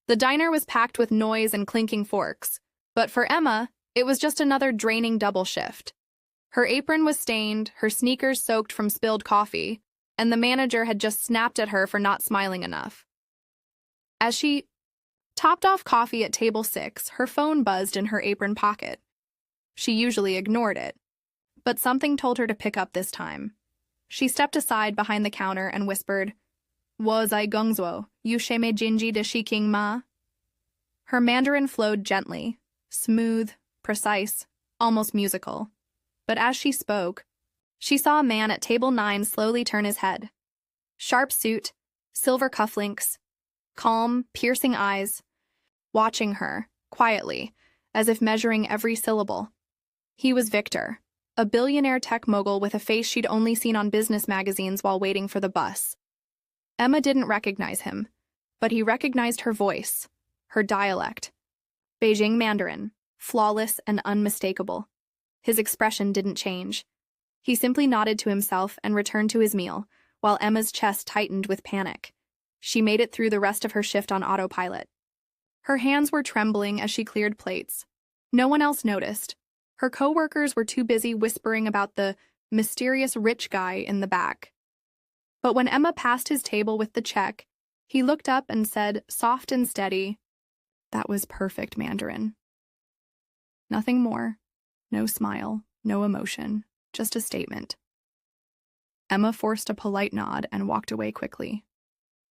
The diner was packed with noise and clinking forks, but for Emma, it was just another draining double shift. Her apron was stained, her sneakers soaked from spilled coffee, and the manager had just snapped at her for not smiling enough. As she topped off coffee at table 6, her phone buzzed in her apron pocket. She usually ignored it, but something told her to pick up this time. She stepped aside behind the counter and whispered, "Was I gungzwo, you sheme jinji de shi king ma?" Her Mandarin flowed gently, smooth, precise, almost musical. But as she spoke, she saw a man at table 9 slowly turn his head. Sharp suit, silver cufflinks, calm, piercing eyes, watching her, quietly, as if measuring every syllable. He was Victor, a billionaire tech mogul with a face she'd only seen on business magazines while waiting for the bus. Emma didn't recognize him, but he recognized her voice, her dialect. Beijing Mandarin, flawless and unmistakable. His expression didn't change. He simply nodded to himself and returned to his meal, while Emma's chest tightened with panic. She made it through the rest of her shift on autopilot. Her hands were trembling as she cleared plates. No one else noticed. Her coworkers were too busy whispering about the mysterious rich guy in the back. But when Emma passed his table with the check, he looked up and said, soft and steady, "That was perfect, Mandarin." Nothing more. No smile, no emotion, just a statement. Emma forced a polite nod and walked away quickly.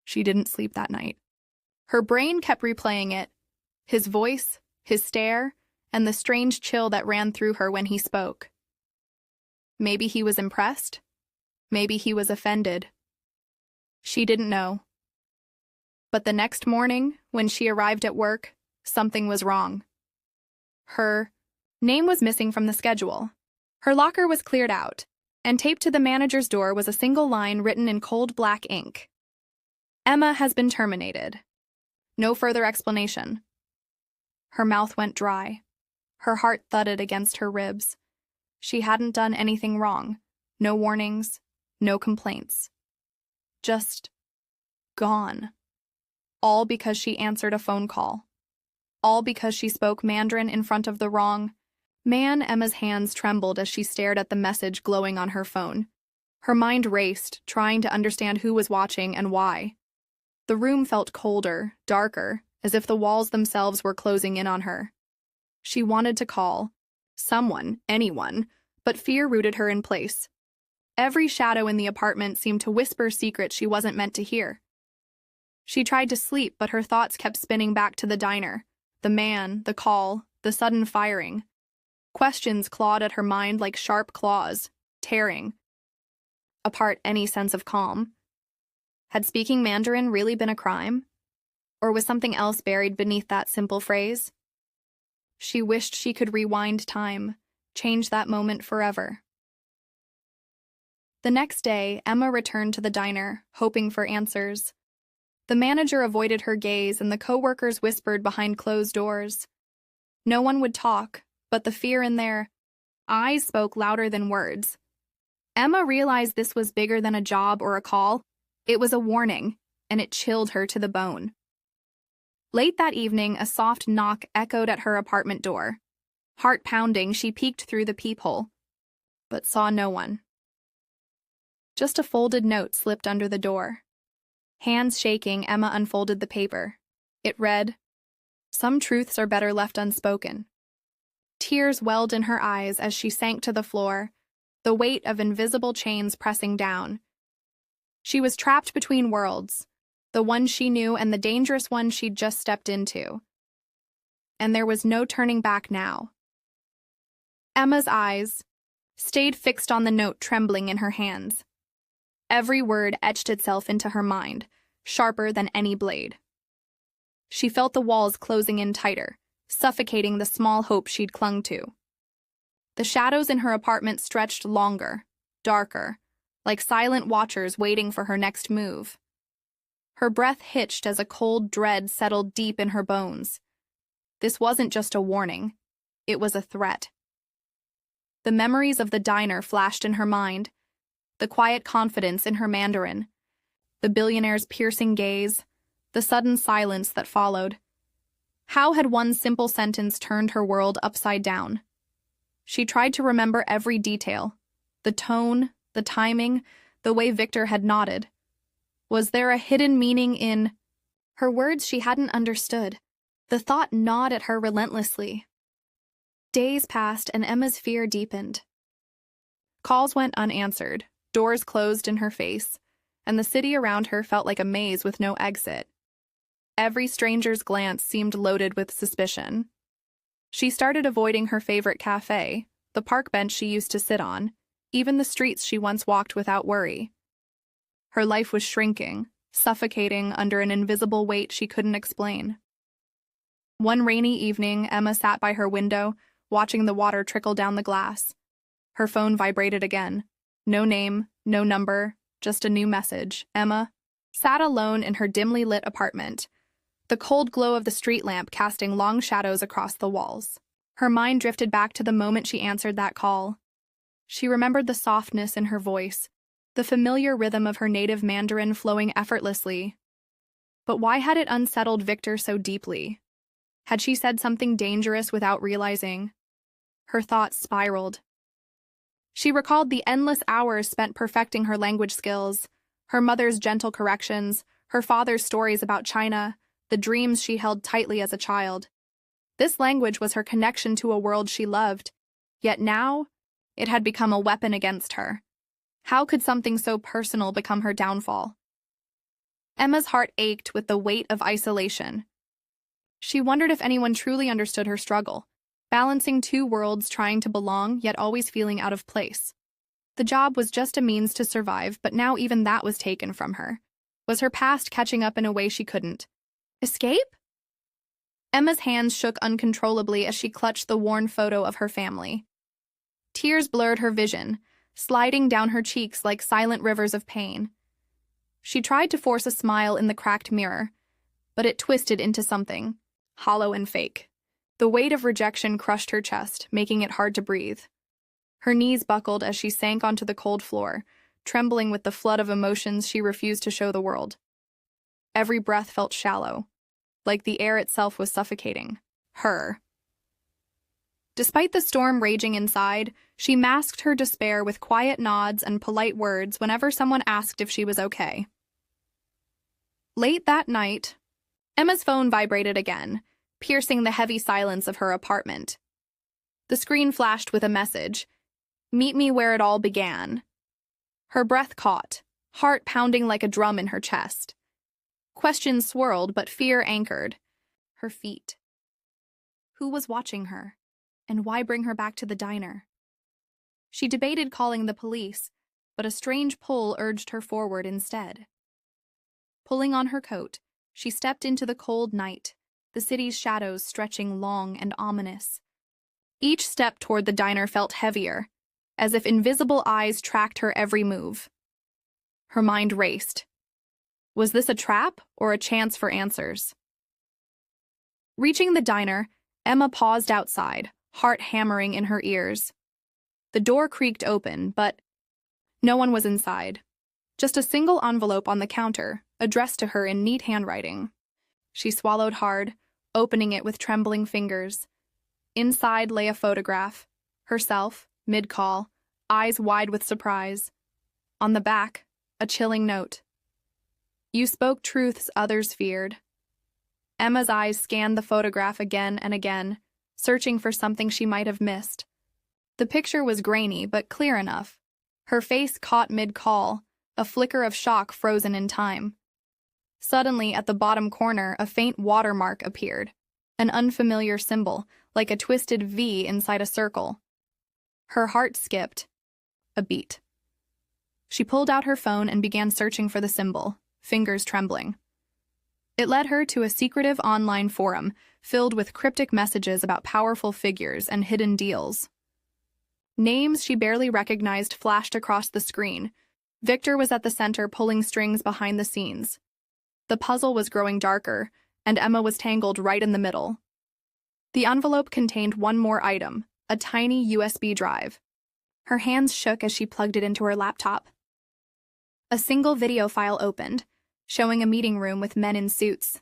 She didn't sleep that night. Her brain kept replaying it, his voice, his stare, and the strange chill that ran through her when he spoke. Maybe he was impressed. Maybe he was offended. She didn't know. But the next morning, when she arrived at work, something was wrong. Her name was missing from the schedule. Her locker was cleared out, and taped to the manager's door was a single line written in cold black ink. "Emma has been terminated." No further explanation. Her mouth went dry. Her heart thudded against her ribs. She hadn't done anything wrong. No warnings, no complaints. Just gone. All because she answered a phone call. All because she spoke Mandarin in front of the wrong man. Emma's hands trembled as she stared at the message glowing on her phone. Her mind raced, trying to understand who was watching and why. The room felt colder, darker, as if the walls themselves were closing in on her. She wanted to call someone, anyone, but fear rooted her in place. Every shadow in the apartment seemed to whisper secrets she wasn't meant to hear. She tried to sleep, but her thoughts kept spinning back to the diner, the man, the call, the sudden firing. Questions clawed at her mind like sharp claws, tearing apart any sense of calm. Had speaking Mandarin really been a crime? Or was something else buried beneath that simple phrase? She wished she could rewind time, change that moment forever. The next day, Emma returned to the diner, hoping for answers. The manager avoided her gaze and the coworkers whispered behind closed doors. No one would talk, but the fear in their eyes spoke louder than words. Emma realized this was bigger than a job or a call. It was a warning, and it chilled her to the bone. Late that evening, a soft knock echoed at her apartment door. Heart pounding, she peeked through the peephole, but saw no one. Just a folded note slipped under the door. Hands shaking, Emma unfolded the paper. It read, "Some truths are better left unspoken." Tears welled in her eyes as she sank to the floor, the weight of invisible chains pressing down. She was trapped between worlds, the one she knew and the dangerous one she'd just stepped into. And there was no turning back now. Emma's eyes stayed fixed on the note trembling in her hands. Every word etched itself into her mind, sharper than any blade. She felt the walls closing in tighter, suffocating the small hope she'd clung to. The shadows in her apartment stretched longer, darker, like silent watchers waiting for her next move. Her breath hitched as a cold dread settled deep in her bones. This wasn't just a warning, it was a threat. The memories of the diner flashed in her mind, the quiet confidence in her Mandarin, the billionaire's piercing gaze, the sudden silence that followed. How had one simple sentence turned her world upside down? She tried to remember every detail, the tone, the timing, the way Victor had nodded. Was there a hidden meaning in her words she hadn't understood? The thought gnawed at her relentlessly. Days passed and Emma's fear deepened. Calls went unanswered, doors closed in her face, and the city around her felt like a maze with no exit. Every stranger's glance seemed loaded with suspicion. She started avoiding her favorite cafe, the park bench she used to sit on, even the streets she once walked without worry. Her life was shrinking, suffocating under an invisible weight she couldn't explain. One rainy evening, Emma sat by her window, watching the water trickle down the glass. Her phone vibrated again. No name, no number, just a new message. Emma sat alone in her dimly lit apartment, the cold glow of the street lamp casting long shadows across the walls. Her mind drifted back to the moment she answered that call. She remembered the softness in her voice, the familiar rhythm of her native Mandarin flowing effortlessly. But why had it unsettled Victor so deeply? Had she said something dangerous without realizing? Her thoughts spiraled. She recalled the endless hours spent perfecting her language skills, her mother's gentle corrections, her father's stories about China, the dreams she held tightly as a child. This language was her connection to a world she loved, yet now it had become a weapon against her. How could something so personal become her downfall? Emma's heart ached with the weight of isolation. She wondered if anyone truly understood her struggle, balancing two worlds, trying to belong yet always feeling out of place. The job was just a means to survive, but now even that was taken from her. Was her past catching up in a way she couldn't escape? Emma's hands shook uncontrollably as she clutched the worn photo of her family. Tears blurred her vision, sliding down her cheeks like silent rivers of pain. She tried to force a smile in the cracked mirror, but it twisted into something hollow and fake. The weight of rejection crushed her chest, making it hard to breathe. Her knees buckled as she sank onto the cold floor, trembling with the flood of emotions she refused to show the world. Every breath felt shallow, like the air itself was suffocating her. Despite the storm raging inside, she masked her despair with quiet nods and polite words whenever someone asked if she was okay. Late that night, Emma's phone vibrated again, piercing the heavy silence of her apartment. The screen flashed with a message, "Meet me where it all began." Her breath caught, heart pounding like a drum in her chest. Questions swirled, but fear anchored her feet. Who was watching her? And why bring her back to the diner? She debated calling the police, but a strange pull urged her forward instead. Pulling on her coat, she stepped into the cold night, the city's shadows stretching long and ominous. Each step toward the diner felt heavier, as if invisible eyes tracked her every move. Her mind raced. Was this a trap or a chance for answers? Reaching the diner, Emma paused outside, heart hammering in her ears. The door creaked open, but no one was inside. Just a single envelope on the counter, addressed to her in neat handwriting. She swallowed hard, opening it with trembling fingers. Inside lay a photograph, herself, mid-call, eyes wide with surprise. On the back, a chilling note. "You spoke truths others feared." Emma's eyes scanned the photograph again and again, searching for something she might have missed. The picture was grainy but clear enough. Her face caught mid-call, a flicker of shock frozen in time. Suddenly, at the bottom corner, a faint watermark appeared, an unfamiliar symbol, like a twisted V inside a circle. Her heart skipped a beat. She pulled out her phone and began searching for the symbol, fingers trembling. It led her to a secretive online forum filled with cryptic messages about powerful figures and hidden deals. Names she barely recognized flashed across the screen. Victor was at the center, pulling strings behind the scenes. The puzzle was growing darker, and Emma was tangled right in the middle. The envelope contained one more item, a tiny USB drive. Her hands shook as she plugged it into her laptop. A single video file opened, showing a meeting room with men in suits.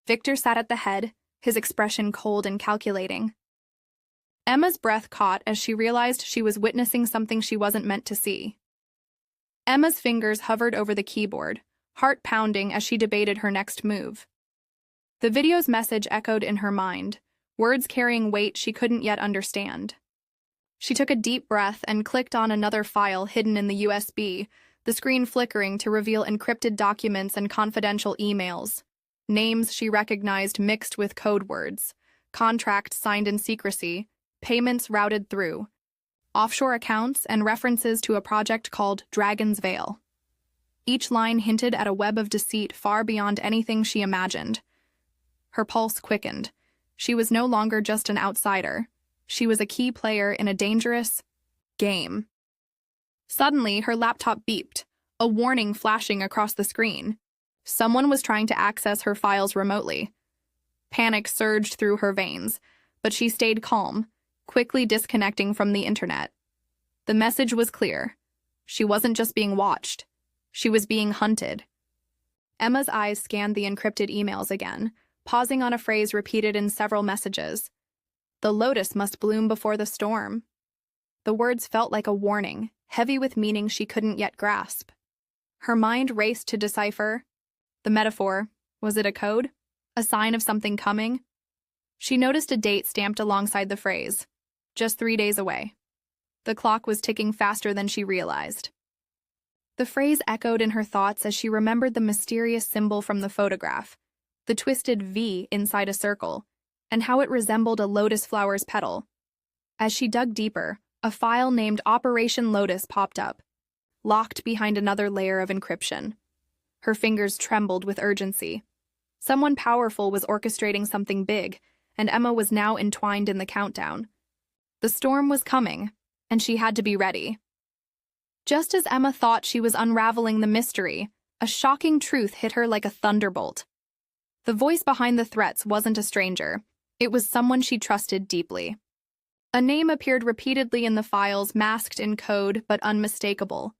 Victor sat at the head, his expression cold and calculating. Emma's breath caught as she realized she was witnessing something she wasn't meant to see. Emma's fingers hovered over the keyboard, heart pounding as she debated her next move. The video's message echoed in her mind, words carrying weight she couldn't yet understand. She took a deep breath and clicked on another file hidden in the USB, the screen flickering to reveal encrypted documents and confidential emails. Names she recognized mixed with code words, contracts signed in secrecy, payments routed through, offshore accounts, and references to a project called Dragon's Veil. Each line hinted at a web of deceit far beyond anything she imagined. Her pulse quickened. She was no longer just an outsider. She was a key player in a dangerous game. Suddenly, her laptop beeped, a warning flashing across the screen. Someone was trying to access her files remotely. Panic surged through her veins, but she stayed calm, quickly disconnecting from the internet. The message was clear. She wasn't just being watched. She was being hunted. Emma's eyes scanned the encrypted emails again, pausing on a phrase repeated in several messages. The lotus must bloom before the storm. The words felt like a warning, heavy with meaning she couldn't yet grasp. Her mind raced to decipher. The metaphor, was it a code? A sign of something coming? She noticed a date stamped alongside the phrase, just 3 days away. The clock was ticking faster than she realized. The phrase echoed in her thoughts as she remembered the mysterious symbol from the photograph, the twisted V inside a circle, and how it resembled a lotus flower's petal. As she dug deeper, a file named Operation Lotus popped up, locked behind another layer of encryption. Her fingers trembled with urgency. Someone powerful was orchestrating something big, and Emma was now entwined in the countdown. The storm was coming, and she had to be ready. Just as Emma thought she was unraveling the mystery, a shocking truth hit her like a thunderbolt. The voice behind the threats wasn't a stranger. It was someone she trusted deeply. A name appeared repeatedly in the files, masked in code but unmistakable.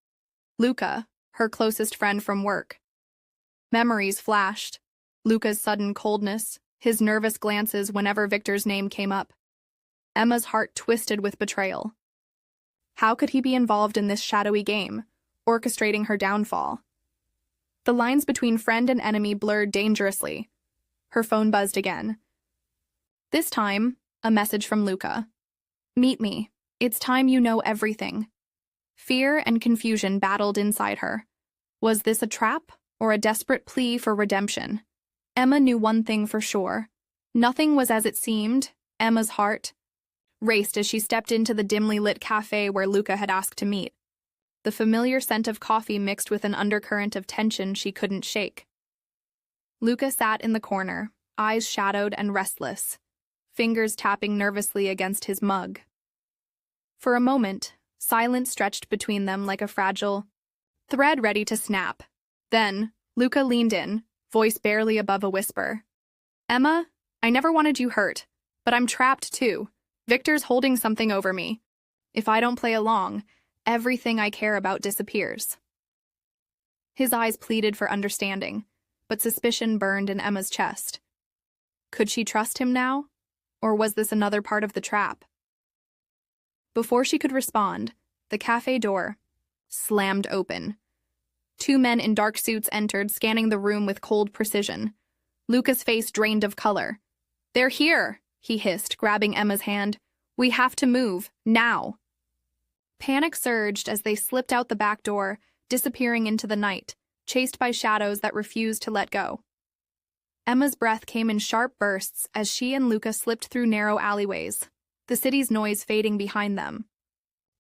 Luca, her closest friend from work. Memories flashed. Luca's sudden coldness, his nervous glances whenever Victor's name came up. Emma's heart twisted with betrayal. How could he be involved in this shadowy game, orchestrating her downfall? The lines between friend and enemy blurred dangerously. Her phone buzzed again. This time, a message from Luca. Meet me. It's time you know everything. Fear and confusion battled inside her. Was this a trap or a desperate plea for redemption? Emma knew one thing for sure. Nothing was as it seemed. Emma's heart raced as she stepped into the dimly lit cafe where Luca had asked to meet. The familiar scent of coffee mixed with an undercurrent of tension she couldn't shake. Luca sat in the corner, eyes shadowed and restless, fingers tapping nervously against his mug. For a moment, silence stretched between them like a fragile thread ready to snap. Then, Luca leaned in, voice barely above a whisper. Emma, I never wanted you hurt, but I'm trapped too. Victor's holding something over me. If I don't play along, everything I care about disappears. His eyes pleaded for understanding, but suspicion burned in Emma's chest. Could she trust him now? Or was this another part of the trap? Before she could respond, the cafe door slammed open. 2 men in dark suits entered, scanning the room with cold precision. Luca's face drained of color. They're here, he hissed, grabbing Emma's hand. We have to move, now. Panic surged as they slipped out the back door, disappearing into the night, chased by shadows that refused to let go. Emma's breath came in sharp bursts as she and Luca slipped through narrow alleyways, the city's noise fading behind them.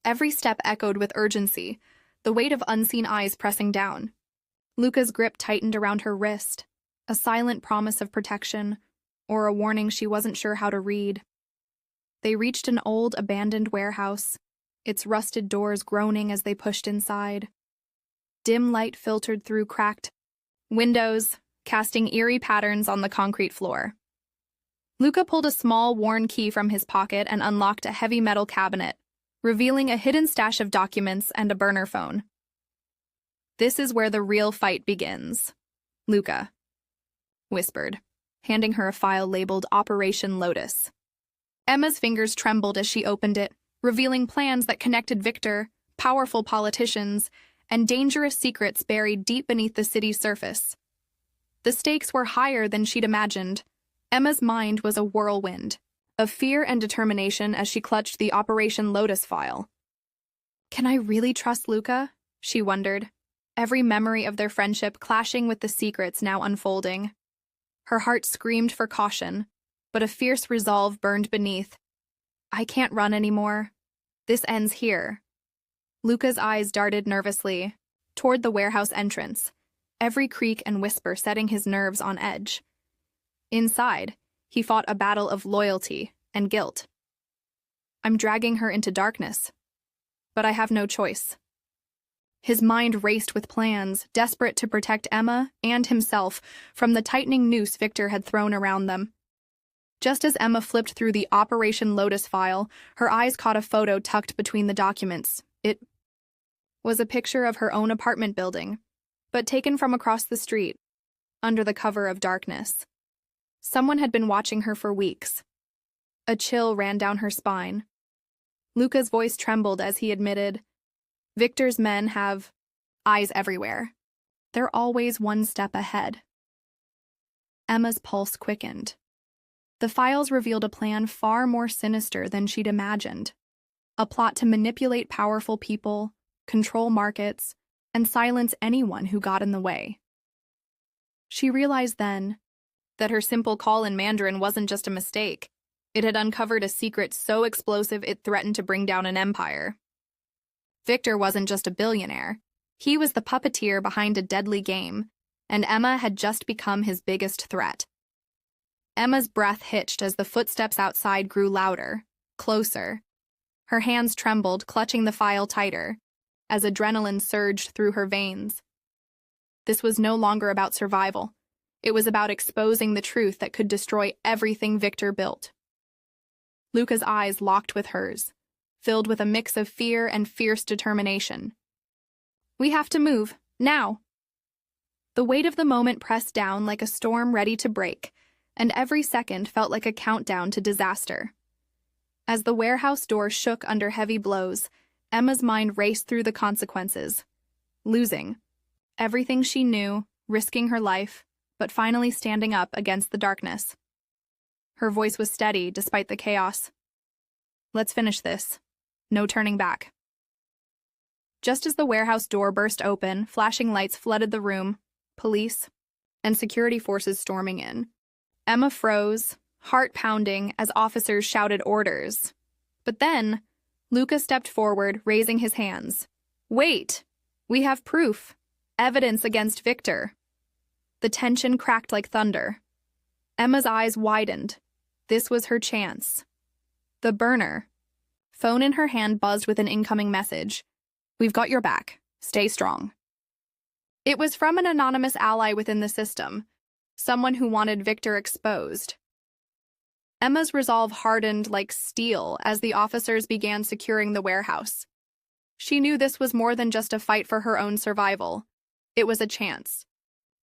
Every step echoed with urgency, the weight of unseen eyes pressing down. Luca's grip tightened around her wrist, a silent promise of protection, or a warning she wasn't sure how to read. They reached an old, abandoned warehouse, its rusted doors groaning as they pushed inside. Dim light filtered through cracked windows, casting eerie patterns on the concrete floor. Luca pulled a small, worn key from his pocket and unlocked a heavy metal cabinet, revealing a hidden stash of documents and a burner phone. This is where the real fight begins, Luca whispered, handing her a file labeled Operation Lotus. Emma's fingers trembled as she opened it, revealing plans that connected Victor, powerful politicians, and dangerous secrets buried deep beneath the city's surface. The stakes were higher than she'd imagined. Emma's mind was a whirlwind of fear and determination as she clutched the Operation Lotus file. Can I really trust Luca? She wondered, every memory of their friendship clashing with the secrets now unfolding. Her heart screamed for caution, but a fierce resolve burned beneath. I can't run anymore. This ends here. Luca's eyes darted nervously toward the warehouse entrance, every creak and whisper setting his nerves on edge. Inside, he fought a battle of loyalty and guilt. I'm dragging her into darkness, but I have no choice. His mind raced with plans, desperate to protect Emma and himself from the tightening noose Victor had thrown around them. Just as Emma flipped through the Operation Lotus file, her eyes caught a photo tucked between the documents. It was a picture of her own apartment building, but taken from across the street, under the cover of darkness. Someone had been watching her for weeks. A chill ran down her spine. Luca's voice trembled as he admitted, Victor's men have eyes everywhere. They're always one step ahead. Emma's pulse quickened. The files revealed a plan far more sinister than she'd imagined. A plot to manipulate powerful people, control markets, and silence anyone who got in the way. She realized then that her simple call in Mandarin wasn't just a mistake. It had uncovered a secret so explosive it threatened to bring down an empire. Victor wasn't just a billionaire. He was the puppeteer behind a deadly game, and Emma had just become his biggest threat. Emma's breath hitched as the footsteps outside grew louder, closer. Her hands trembled, clutching the file tighter, as adrenaline surged through her veins. This was no longer about survival. It was about exposing the truth that could destroy everything Victor built. Luca's eyes locked with hers, filled with a mix of fear and fierce determination. We have to move, now. The weight of the moment pressed down like a storm ready to break, and every second felt like a countdown to disaster. As the warehouse door shook under heavy blows, Emma's mind raced through the consequences. Losing everything she knew, risking her life, but finally standing up against the darkness. Her voice was steady despite the chaos. Let's finish this. No turning back. Just as the warehouse door burst open, flashing lights flooded the room, police and security forces storming in. Emma froze, heart pounding, as officers shouted orders. But then, Luca stepped forward, raising his hands. Wait! We have proof. Evidence against Victor. The tension cracked like thunder. Emma's eyes widened. This was her chance. The burner. Phone in her hand buzzed with an incoming message. We've got your back. Stay strong. It was from an anonymous ally within the system, someone who wanted Victor exposed. Emma's resolve hardened like steel as the officers began securing the warehouse. She knew this was more than just a fight for her own survival. It was a chance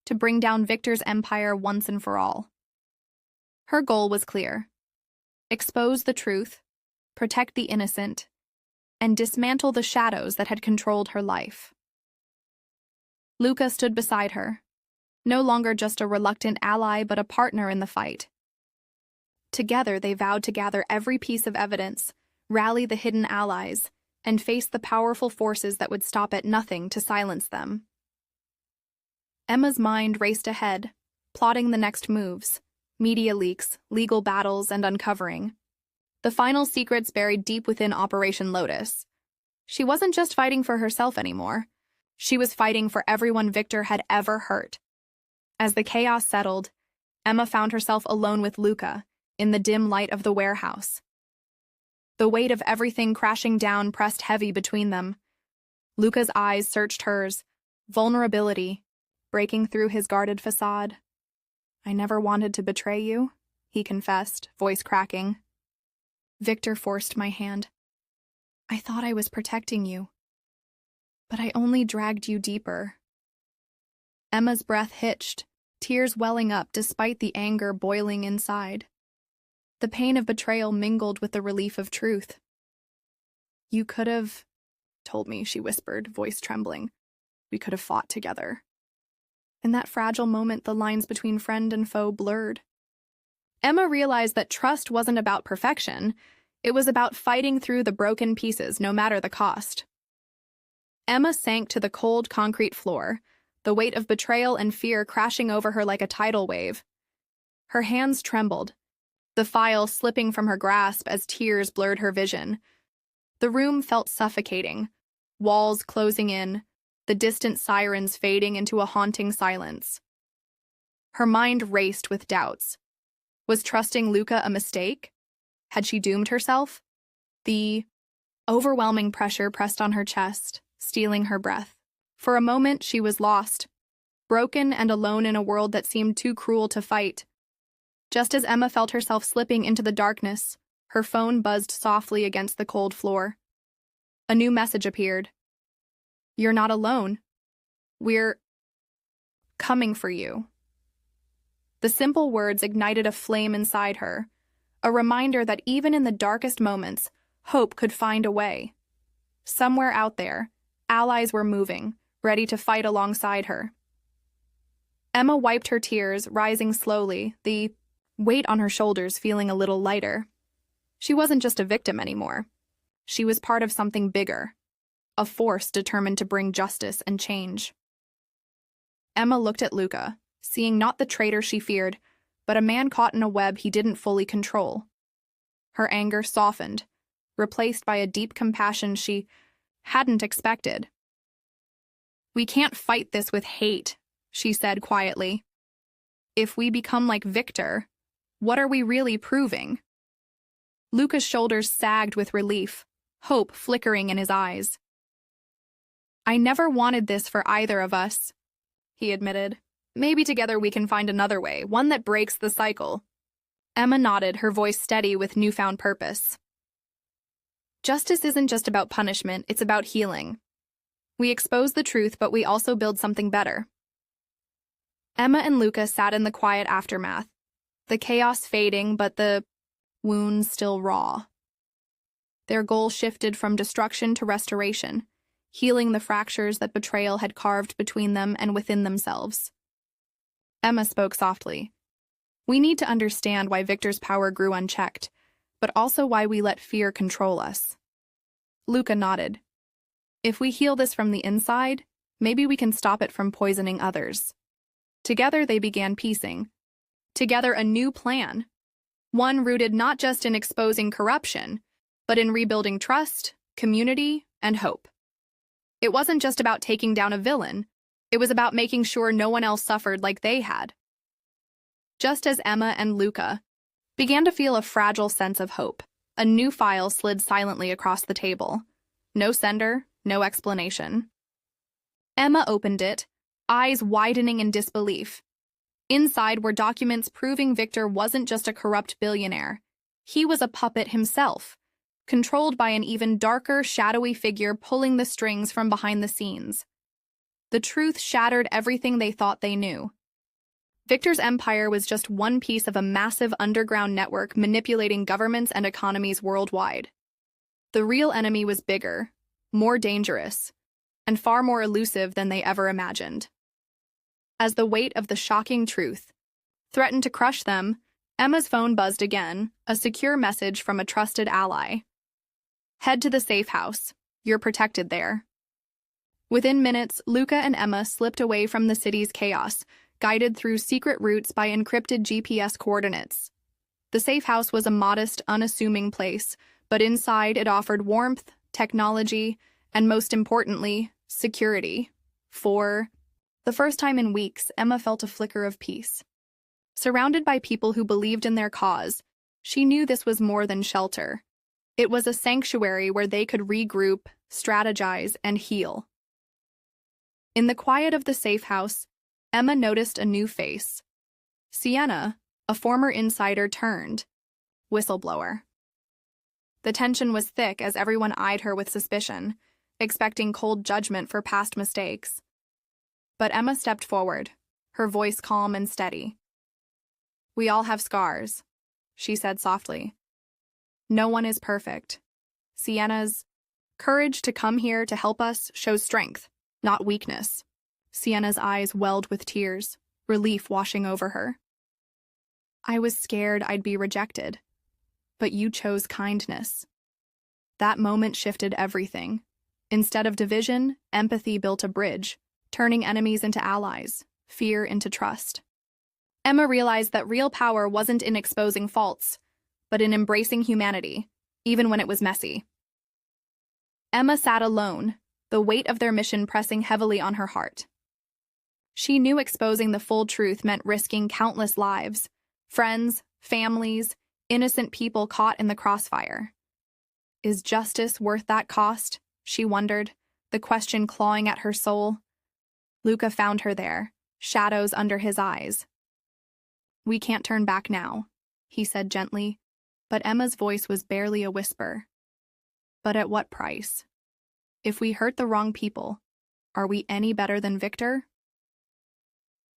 to bring down Victor's empire once and for all. Her goal was clear. Expose the truth, protect the innocent, and dismantle the shadows that had controlled her life. Luca stood beside her, no longer just a reluctant ally but a partner in the fight. Together they vowed to gather every piece of evidence, rally the hidden allies, and face the powerful forces that would stop at nothing to silence them. Emma's mind raced ahead, plotting the next moves, media leaks, legal battles, and uncovering the final secrets buried deep within Operation Lotus. She wasn't just fighting for herself anymore. She was fighting for everyone Victor had ever hurt. As the chaos settled, Emma found herself alone with Luca in the dim light of the warehouse. The weight of everything crashing down pressed heavy between them. Luca's eyes searched hers, vulnerability breaking through his guarded facade. I never wanted to betray you, he confessed, voice cracking. Victor forced my hand. I thought I was protecting you, but I only dragged you deeper. Emma's breath hitched, tears welling up despite the anger boiling inside. The pain of betrayal mingled with the relief of truth. "You could have told me," she whispered, voice trembling. "We could have fought together." In that fragile moment, the lines between friend and foe blurred. Emma realized that trust wasn't about perfection. It was about fighting through the broken pieces, no matter the cost. Emma sank to the cold concrete floor, the weight of betrayal and fear crashing over her like a tidal wave. Her hands trembled, the file slipping from her grasp as tears blurred her vision. The room felt suffocating, walls closing in, the distant sirens fading into a haunting silence. Her mind raced with doubts. Was trusting Luca a mistake? Had she doomed herself? The overwhelming pressure pressed on her chest, stealing her breath. For a moment, she was lost, broken and alone in a world that seemed too cruel to fight. Just as Emma felt herself slipping into the darkness, her phone buzzed softly against the cold floor. A new message appeared. "You're not alone. We're coming for you." The simple words ignited a flame inside her, a reminder that even in the darkest moments, hope could find a way. Somewhere out there, allies were moving, ready to fight alongside her. Emma wiped her tears, rising slowly, the weight on her shoulders feeling a little lighter. She wasn't just a victim anymore. She was part of something bigger, a force determined to bring justice and change. Emma looked at Luca, seeing not the traitor she feared, but a man caught in a web he didn't fully control. Her anger softened, replaced by a deep compassion she hadn't expected. "We can't fight this with hate," she said quietly. "If we become like Victor, what are we really proving?" Luca's shoulders sagged with relief, hope flickering in his eyes. "I never wanted this for either of us," he admitted. "Maybe together we can find another way, one that breaks the cycle." Emma nodded, her voice steady with newfound purpose. "Justice isn't just about punishment, it's about healing. We expose the truth, but we also build something better." Emma and Luca sat in the quiet aftermath, the chaos fading, but the wounds still raw. Their goal shifted from destruction to restoration, healing the fractures that betrayal had carved between them and within themselves. Emma spoke softly. "We need to understand why Victor's power grew unchecked, but also why we let fear control us." Luca nodded. "If we heal this from the inside, maybe we can stop it from poisoning others." Together they began piecing together a new plan, one rooted not just in exposing corruption, but in rebuilding trust, community, and hope. It wasn't just about taking down a villain, it was about making sure no one else suffered like they had. Just as Emma and Luca began to feel a fragile sense of hope, a new file slid silently across the table. No sender, no explanation. Emma opened it, eyes widening in disbelief. Inside were documents proving Victor wasn't just a corrupt billionaire. He was a puppet himself, controlled by an even darker, shadowy figure pulling the strings from behind the scenes. The truth shattered everything they thought they knew. Victor's empire was just one piece of a massive underground network manipulating governments and economies worldwide. The real enemy was bigger, more dangerous, and far more elusive than they ever imagined. As the weight of the shocking truth threatened to crush them, Emma's phone buzzed again, a secure message from a trusted ally. "Head to the safe house. You're protected there." Within minutes, Luca and Emma slipped away from the city's chaos, guided through secret routes by encrypted GPS coordinates. The safe house was a modest, unassuming place, but inside it offered warmth, technology, and most importantly, security. For the first time in weeks, Emma felt a flicker of peace. Surrounded by people who believed in their cause, she knew this was more than shelter. It was a sanctuary where they could regroup, strategize, and heal. In the quiet of the safe house, Emma noticed a new face. Sienna, a former insider turned whistleblower. The tension was thick as everyone eyed her with suspicion, expecting cold judgment for past mistakes. But Emma stepped forward, her voice calm and steady. "We all have scars," she said softly. "No one is perfect. Sienna's courage to come here to help us shows strength, not weakness." Sienna's eyes welled with tears, relief washing over her. "I was scared I'd be rejected, but you chose kindness." That moment shifted everything. Instead of division, empathy built a bridge, turning enemies into allies, fear into trust. Emma realized that real power wasn't in exposing faults, but in embracing humanity, even when it was messy. Emma sat alone, the weight of their mission pressing heavily on her heart. She knew exposing the full truth meant risking countless lives, friends, families, innocent people caught in the crossfire. Is justice worth that cost? She wondered, the question clawing at her soul. Luca found her there, shadows under his eyes. "We can't turn back now," he said gently, but Emma's voice was barely a whisper. "But at what price? If we hurt the wrong people, are we any better than Victor?"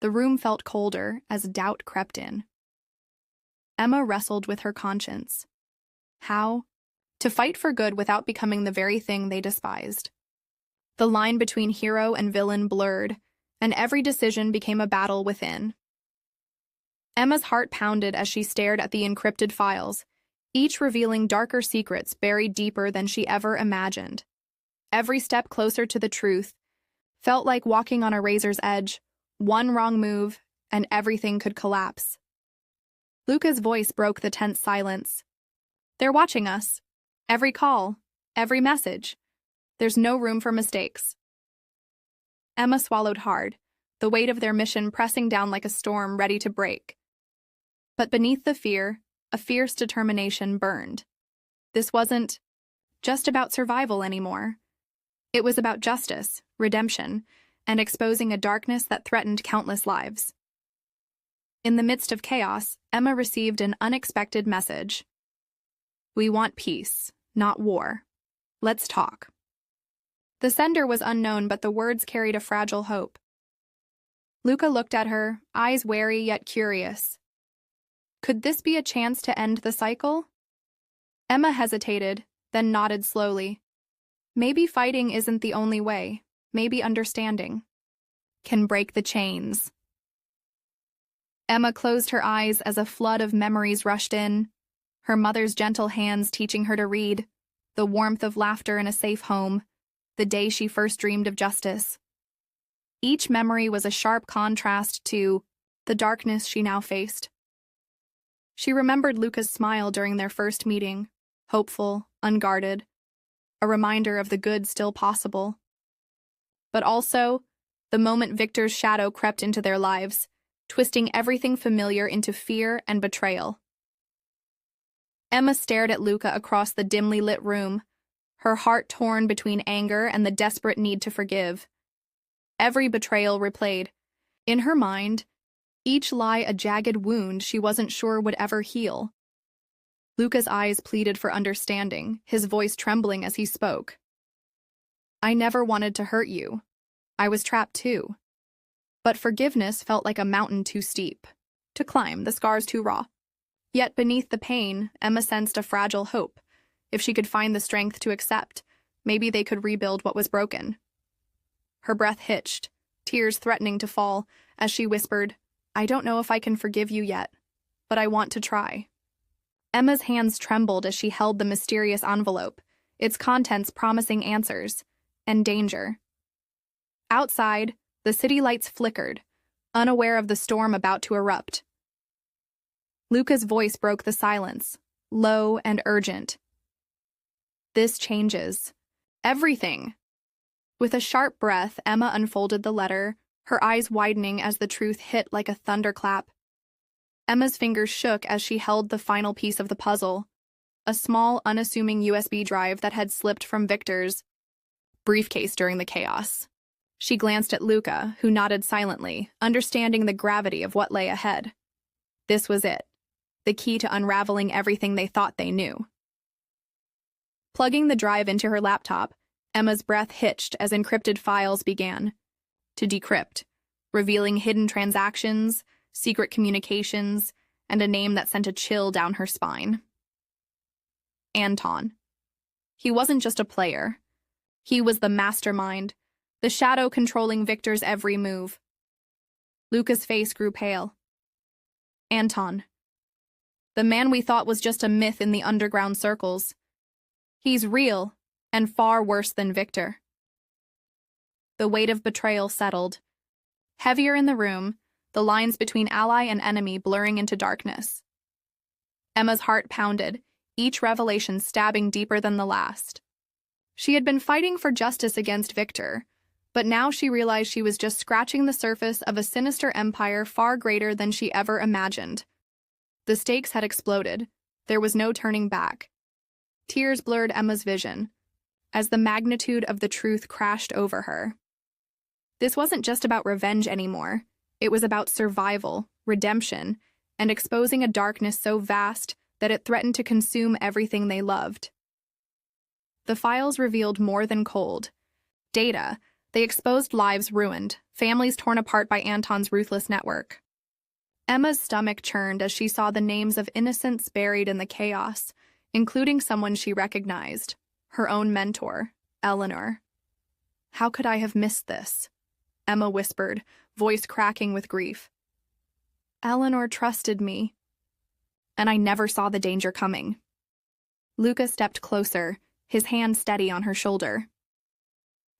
The room felt colder as doubt crept in. Emma wrestled with her conscience. How? To fight for good without becoming the very thing they despised. The line between hero and villain blurred, and every decision became a battle within. Emma's heart pounded as she stared at the encrypted files, each revealing darker secrets buried deeper than she ever imagined. Every step closer to the truth felt like walking on a razor's edge. One wrong move, and everything could collapse. Luca's voice broke the tense silence. "They're watching us. Every call, every message. There's no room for mistakes." Emma swallowed hard, the weight of their mission pressing down like a storm ready to break. But beneath the fear, a fierce determination burned. This wasn't just about survival anymore. It was about justice, redemption, and exposing a darkness that threatened countless lives. In the midst of chaos, Emma received an unexpected message. "We want peace, not war. Let's talk." The sender was unknown, but the words carried a fragile hope. Luca looked at her, eyes wary yet curious. Could this be a chance to end the cycle? Emma hesitated, then nodded slowly. Maybe fighting isn't the only way. Maybe understanding can break the chains. Emma closed her eyes as a flood of memories rushed in, her mother's gentle hands teaching her to read, the warmth of laughter in a safe home, the day she first dreamed of justice. Each memory was a sharp contrast to the darkness she now faced. She remembered Luca's smile during their first meeting, hopeful, unguarded, a reminder of the good still possible. But also, the moment Victor's shadow crept into their lives, twisting everything familiar into fear and betrayal. Emma stared at Luca across the dimly lit room, her heart torn between anger and the desperate need to forgive. Every betrayal replayed. In her mind, each lie a jagged wound she wasn't sure would ever heal. Luca's eyes pleaded for understanding, his voice trembling as he spoke. "I never wanted to hurt you. I was trapped too. But forgiveness felt like a mountain too steep to climb, the scars too raw." Yet beneath the pain, Emma sensed a fragile hope. If she could find the strength to accept, maybe they could rebuild what was broken. Her breath hitched, tears threatening to fall, as she whispered, "I don't know if I can forgive you yet, but I want to try." Emma's hands trembled as she held the mysterious envelope, its contents promising answers and danger. Outside, the city lights flickered, unaware of the storm about to erupt. Luca's voice broke the silence, low and urgent. "This changes everything." With a sharp breath, Emma unfolded the letter, her eyes widening as the truth hit like a thunderclap. Emma's fingers shook as she held the final piece of the puzzle, a small, unassuming USB drive that had slipped from Victor's briefcase during the chaos. She glanced at Luca, who nodded silently, understanding the gravity of what lay ahead. This was it, the key to unraveling everything they thought they knew. Plugging the drive into her laptop, Emma's breath hitched as encrypted files began to decrypt, revealing hidden transactions, secret communications, and a name that sent a chill down her spine. Anton. He wasn't just a player. He was the mastermind, the shadow controlling Victor's every move. Luca's face grew pale. Anton. The man we thought was just a myth in the underground circles. He's real, and far worse than Victor. The weight of betrayal settled. Heavier in the room, the lines between ally and enemy blurring into darkness. Emma's heart pounded, each revelation stabbing deeper than the last. She had been fighting for justice against Victor, but now she realized she was just scratching the surface of a sinister empire far greater than she ever imagined. The stakes had exploded. There was no turning back. Tears blurred Emma's vision, as the magnitude of the truth crashed over her. This wasn't just about revenge anymore. It was about survival, redemption, and exposing a darkness so vast that it threatened to consume everything they loved. The files revealed more than cold data. They exposed lives ruined, families torn apart by Anton's ruthless network. Emma's stomach churned as she saw the names of innocents buried in the chaos, including someone she recognized, her own mentor, Eleanor. How could I have missed this? Emma whispered, voice cracking with grief. Eleanor trusted me, and I never saw the danger coming. Luca stepped closer, his hand steady on her shoulder.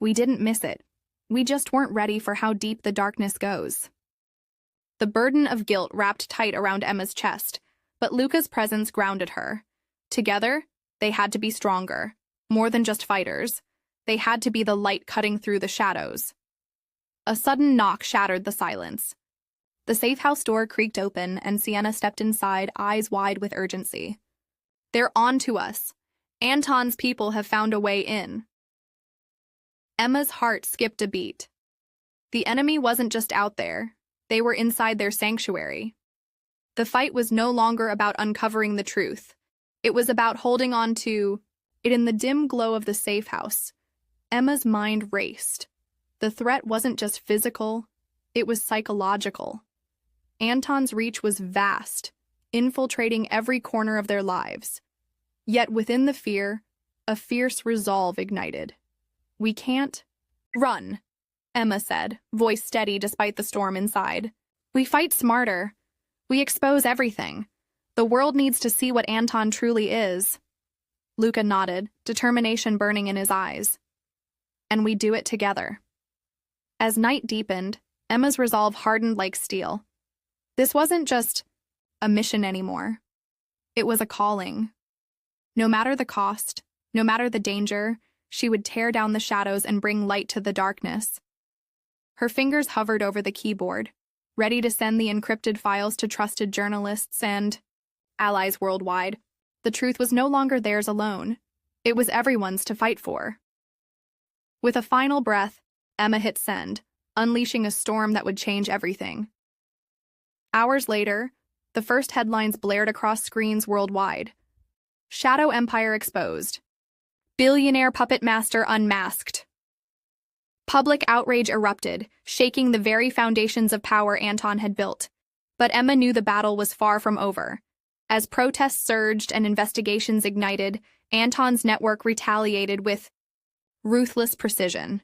We didn't miss it. We just weren't ready for how deep the darkness goes. The burden of guilt wrapped tight around Emma's chest, but Luca's presence grounded her. Together, they had to be stronger, more than just fighters. They had to be the light cutting through the shadows. A sudden knock shattered the silence. The safe house door creaked open, and Sienna stepped inside, eyes wide with urgency. They're on to us. Anton's people have found a way in. Emma's heart skipped a beat. The enemy wasn't just out there. They were inside their sanctuary. The fight was no longer about uncovering the truth. It was about holding on to it in the dim glow of the safe house. Emma's mind raced. The threat wasn't just physical, it was psychological. Anton's reach was vast, infiltrating every corner of their lives. Yet within the fear, a fierce resolve ignited. We can't run, Emma said, voice steady despite the storm inside. We fight smarter. We expose everything. The world needs to see what Anton truly is. Luca nodded, determination burning in his eyes. And we do it together. As night deepened, Emma's resolve hardened like steel. This wasn't just a mission anymore. It was a calling. No matter the cost, no matter the danger, she would tear down the shadows and bring light to the darkness. Her fingers hovered over the keyboard, ready to send the encrypted files to trusted journalists and allies worldwide. The truth was no longer theirs alone. It was everyone's to fight for. With a final breath, Emma hit send, unleashing a storm that would change everything. Hours later, the first headlines blared across screens worldwide. Shadow Empire exposed. Billionaire puppet master unmasked. Public outrage erupted, shaking the very foundations of power Anton had built. But Emma knew the battle was far from over. As protests surged and investigations ignited, Anton's network retaliated with ruthless precision.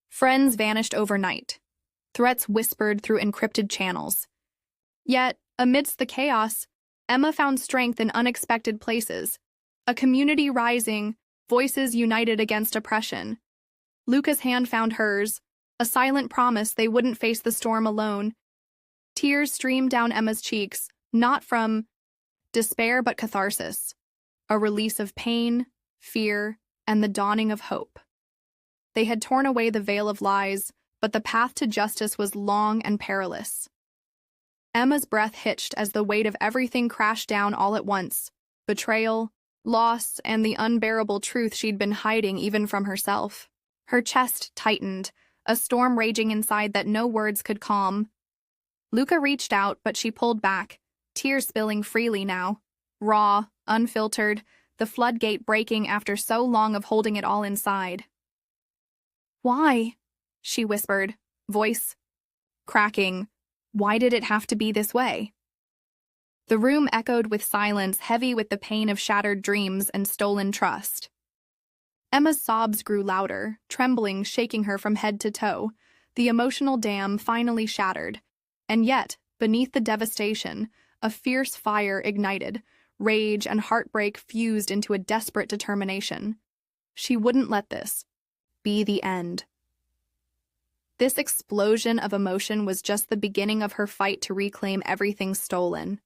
Friends vanished overnight. Threats whispered through encrypted channels. Yet, amidst the chaos, Emma found strength in unexpected places. A community rising, voices united against oppression. Luca's hand found hers, a silent promise they wouldn't face the storm alone. Tears streamed down Emma's cheeks, not from despair but catharsis, a release of pain, fear, and the dawning of hope. They had torn away the veil of lies, but the path to justice was long and perilous. Emma's breath hitched as the weight of everything crashed down all at once: betrayal, loss, and the unbearable truth she'd been hiding even from herself. Her chest tightened, a storm raging inside that no words could calm. Luca reached out, but she pulled back, tears spilling freely now. Raw, unfiltered, the floodgate breaking after so long of holding it all inside. Why? She whispered, voice cracking, "Why did it have to be this way?" The room echoed with silence, heavy with the pain of shattered dreams and stolen trust. Emma's sobs grew louder, trembling, shaking her from head to toe. The emotional dam finally shattered. And yet, beneath the devastation, a fierce fire ignited. Rage and heartbreak fused into a desperate determination. She wouldn't let this be the end. This explosion of emotion was just the beginning of her fight to reclaim everything stolen.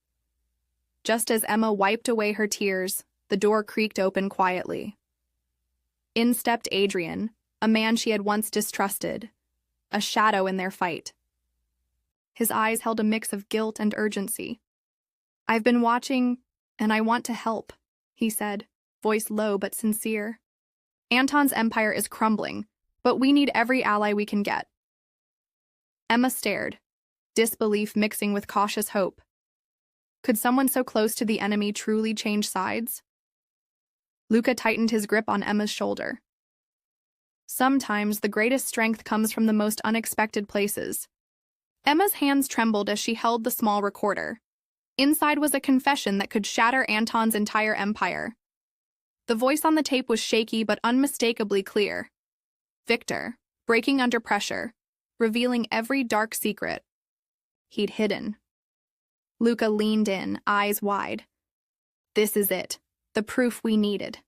Just as Emma wiped away her tears, the door creaked open quietly. In stepped Adrian, a man she had once distrusted, a shadow in their fight. His eyes held a mix of guilt and urgency. "I've been watching, and I want to help," he said, voice low but sincere. "Anton's empire is crumbling, but we need every ally we can get." Emma stared, disbelief mixing with cautious hope. Could someone so close to the enemy truly change sides? Luca tightened his grip on Emma's shoulder. Sometimes the greatest strength comes from the most unexpected places. Emma's hands trembled as she held the small recorder. Inside was a confession that could shatter Anton's entire empire. The voice on the tape was shaky but unmistakably clear. Victor, breaking under pressure, revealing every dark secret he'd hidden. Luca leaned in, eyes wide. "This is it, the proof we needed."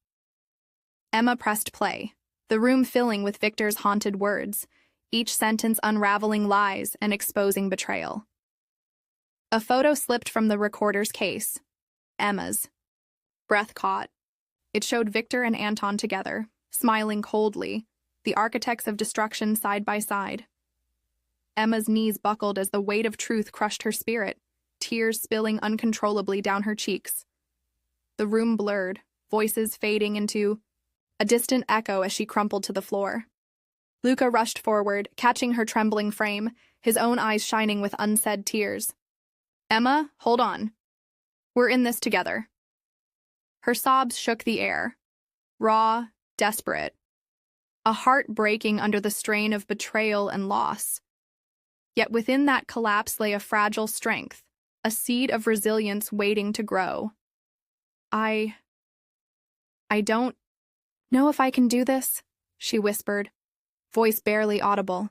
Emma pressed play, the room filling with Victor's haunted words, each sentence unraveling lies and exposing betrayal. A photo slipped from the recorder's case. Emma's. Breath caught. It showed Victor and Anton together, smiling coldly, the architects of destruction side by side. Emma's knees buckled as the weight of truth crushed her spirit, tears spilling uncontrollably down her cheeks. The room blurred, voices fading into a distant echo as she crumpled to the floor. Luca rushed forward, catching her trembling frame, his own eyes shining with unsaid tears. "Emma, hold on. We're in this together." Her sobs shook the air, raw, desperate, a heart breaking under the strain of betrayal and loss. Yet within that collapse lay a fragile strength, a seed of resilience waiting to grow. I don't know if I can do this," she whispered, voice barely audible.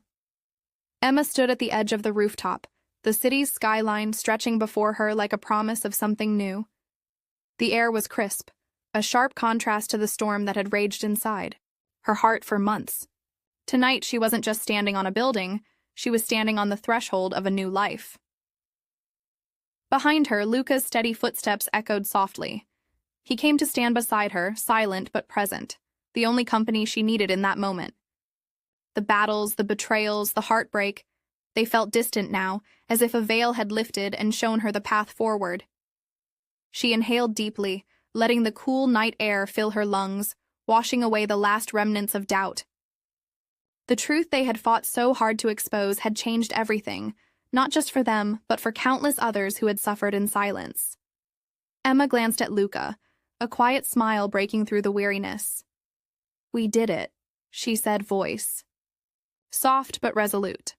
Emma stood at the edge of the rooftop, the city's skyline stretching before her like a promise of something new. The air was crisp, a sharp contrast to the storm that had raged inside, her heart for months. Tonight she wasn't just standing on a building, she was standing on the threshold of a new life. Behind her, Luca's steady footsteps echoed softly. He came to stand beside her, silent but present, the only company she needed in that moment. The battles, the betrayals, the heartbreak, they felt distant now, as if a veil had lifted and shown her the path forward. She inhaled deeply, letting the cool night air fill her lungs, washing away the last remnants of doubt. The truth they had fought so hard to expose had changed everything, not just for them, but for countless others who had suffered in silence. Emma glanced at Luca, a quiet smile breaking through the weariness. "We did it," she said, voice soft but resolute.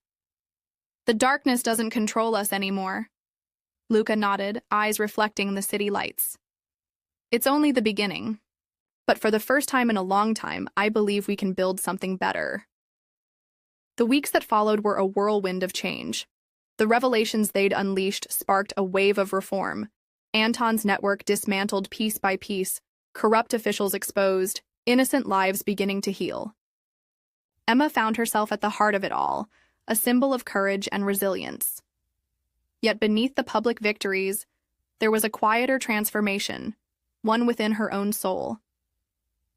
"The darkness doesn't control us anymore." Luca nodded, eyes reflecting the city lights. "It's only the beginning. But for the first time in a long time, I believe we can build something better." The weeks that followed were a whirlwind of change. The revelations they'd unleashed sparked a wave of reform. Anton's network dismantled piece by piece, corrupt officials exposed, innocent lives beginning to heal. Emma found herself at the heart of it all, a symbol of courage and resilience. Yet beneath the public victories, there was a quieter transformation, one within her own soul.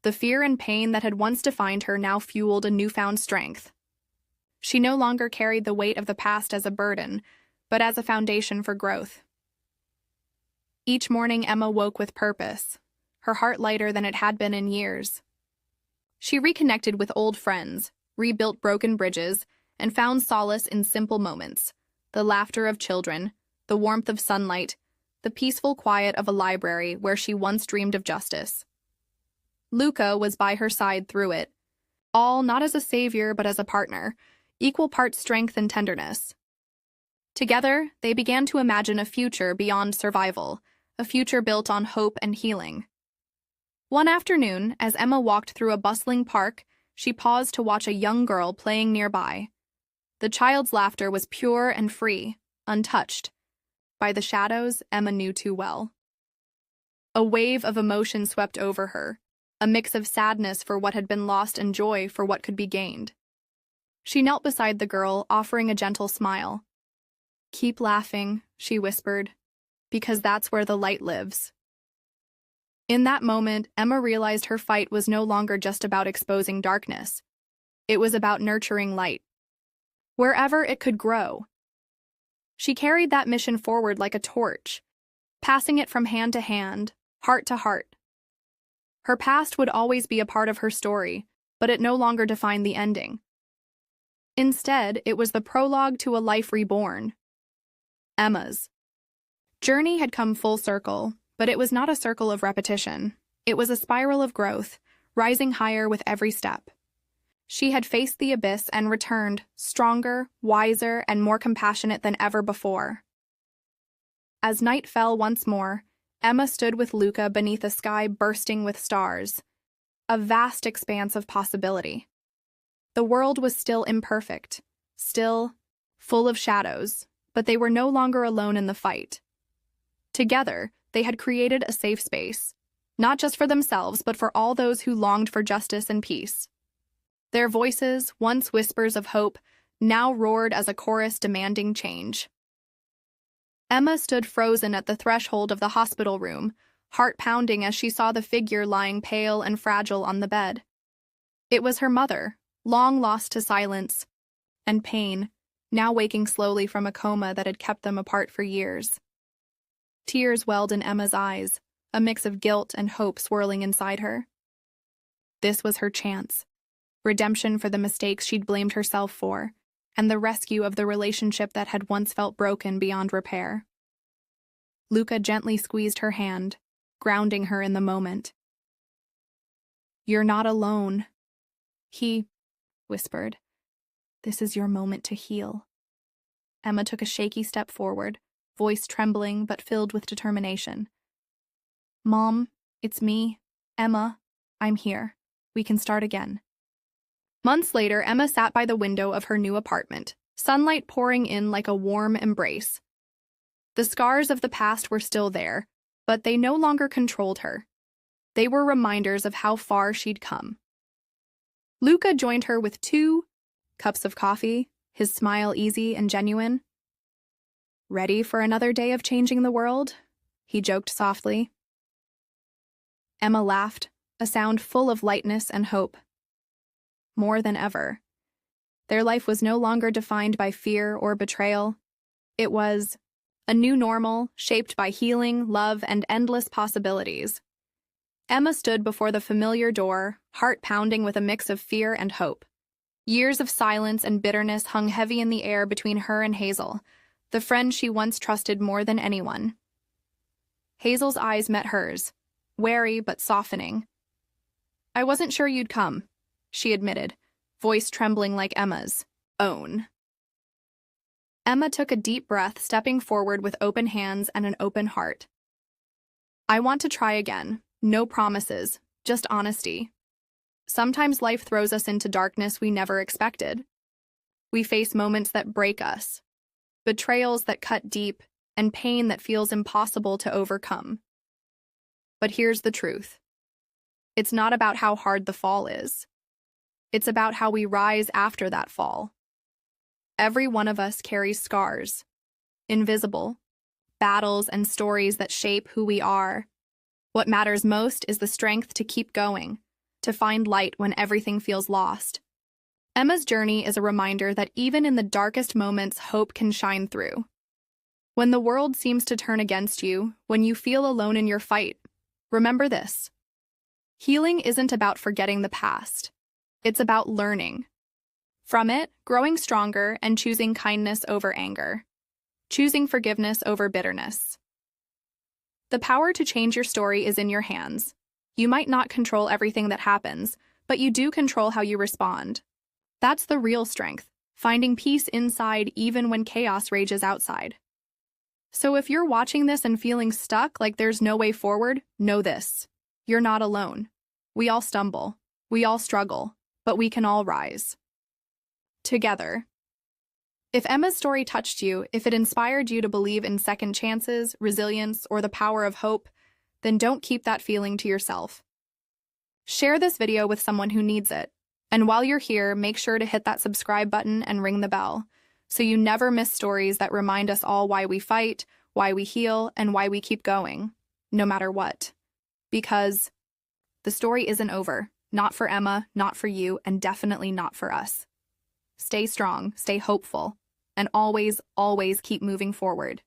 The fear and pain that had once defined her now fueled a newfound strength. She no longer carried the weight of the past as a burden, but as a foundation for growth. Each morning Emma woke with purpose, her heart lighter than it had been in years. She reconnected with old friends, rebuilt broken bridges, and found solace in simple moments: the laughter of children, the warmth of sunlight, the peaceful quiet of a library where she once dreamed of justice. Luca was by her side through it, all not as a savior but as a partner, equal parts strength and tenderness. Together, they began to imagine a future beyond survival, a future built on hope and healing. One afternoon, as Emma walked through a bustling park, she paused to watch a young girl playing nearby. The child's laughter was pure and free, untouched by the shadows Emma knew too well. A wave of emotion swept over her, a mix of sadness for what had been lost and joy for what could be gained. She knelt beside the girl, offering a gentle smile. "Keep laughing," she whispered, "because that's where the light lives." In that moment, Emma realized her fight was no longer just about exposing darkness. It was about nurturing light, wherever it could grow. She carried that mission forward like a torch, passing it from hand to hand, heart to heart. Her past would always be a part of her story, but it no longer defined the ending. Instead, it was the prologue to a life reborn. Emma's journey had come full circle, but it was not a circle of repetition. It was a spiral of growth, rising higher with every step. She had faced the abyss and returned, stronger, wiser, and more compassionate than ever before. As night fell once more, Emma stood with Luca beneath a sky bursting with stars, a vast expanse of possibility. The world was still imperfect, still full of shadows, but they were no longer alone in the fight. Together, they had created a safe space, not just for themselves, but for all those who longed for justice and peace. Their voices, once whispers of hope, now roared as a chorus demanding change. Emma stood frozen at the threshold of the hospital room, heart pounding as she saw the figure lying pale and fragile on the bed. It was her mother, long lost to silence and pain, now waking slowly from a coma that had kept them apart for years. Tears welled in Emma's eyes, a mix of guilt and hope swirling inside her. This was her chance. Redemption for the mistakes she'd blamed herself for, and the rescue of the relationship that had once felt broken beyond repair. Luca gently squeezed her hand, grounding her in the moment. "You're not alone," he whispered. "This is your moment to heal." Emma took a shaky step forward, voice trembling but filled with determination. "Mom, it's me, Emma. I'm here. We can start again." Months later, Emma sat by the window of her new apartment, sunlight pouring in like a warm embrace. The scars of the past were still there, but they no longer controlled her. They were reminders of how far she'd come. Luca joined her with 2 cups of coffee, his smile easy and genuine. "Ready for another day of changing the world?" he joked softly. Emma laughed, a sound full of lightness and hope. More than ever. Their life was no longer defined by fear or betrayal. It was a new normal, shaped by healing, love, and endless possibilities. Emma stood before the familiar door, heart pounding with a mix of fear and hope. Years of silence and bitterness hung heavy in the air between her and Hazel, the friend she once trusted more than anyone. Hazel's eyes met hers, wary but softening. "I wasn't sure you'd come," she admitted, voice trembling like Emma's own. Emma took a deep breath, stepping forward with open hands and an open heart. "I want to try again. No promises, just honesty. Sometimes life throws us into darkness we never expected. We face moments that break us, betrayals that cut deep, and pain that feels impossible to overcome. But here's the truth. It's not about how hard the fall is. It's about how we rise after that fall. Every one of us carries scars, invisible, battles and stories that shape who we are. What matters most is the strength to keep going, to find light when everything feels lost. Emma's journey is a reminder that even in the darkest moments, hope can shine through. When the world seems to turn against you, when you feel alone in your fight, remember this. Healing isn't about forgetting the past. It's about learning from it, growing stronger, and choosing kindness over anger, choosing forgiveness over bitterness. The power to change your story is in your hands. You might not control everything that happens, but you do control how you respond. That's the real strength, finding peace inside even when chaos rages outside. So if you're watching this and feeling stuck, like there's no way forward, know this. You're not alone. We all stumble. We all struggle. But we can all rise. Together. If Emma's story touched you, if it inspired you to believe in second chances, resilience, or the power of hope, then don't keep that feeling to yourself. Share this video with someone who needs it. And while you're here, make sure to hit that subscribe button and ring the bell, so you never miss stories that remind us all why we fight, why we heal, and why we keep going, no matter what. Because the story isn't over. Not for Emma, not for you, and definitely not for us. Stay strong, stay hopeful, and always, always keep moving forward.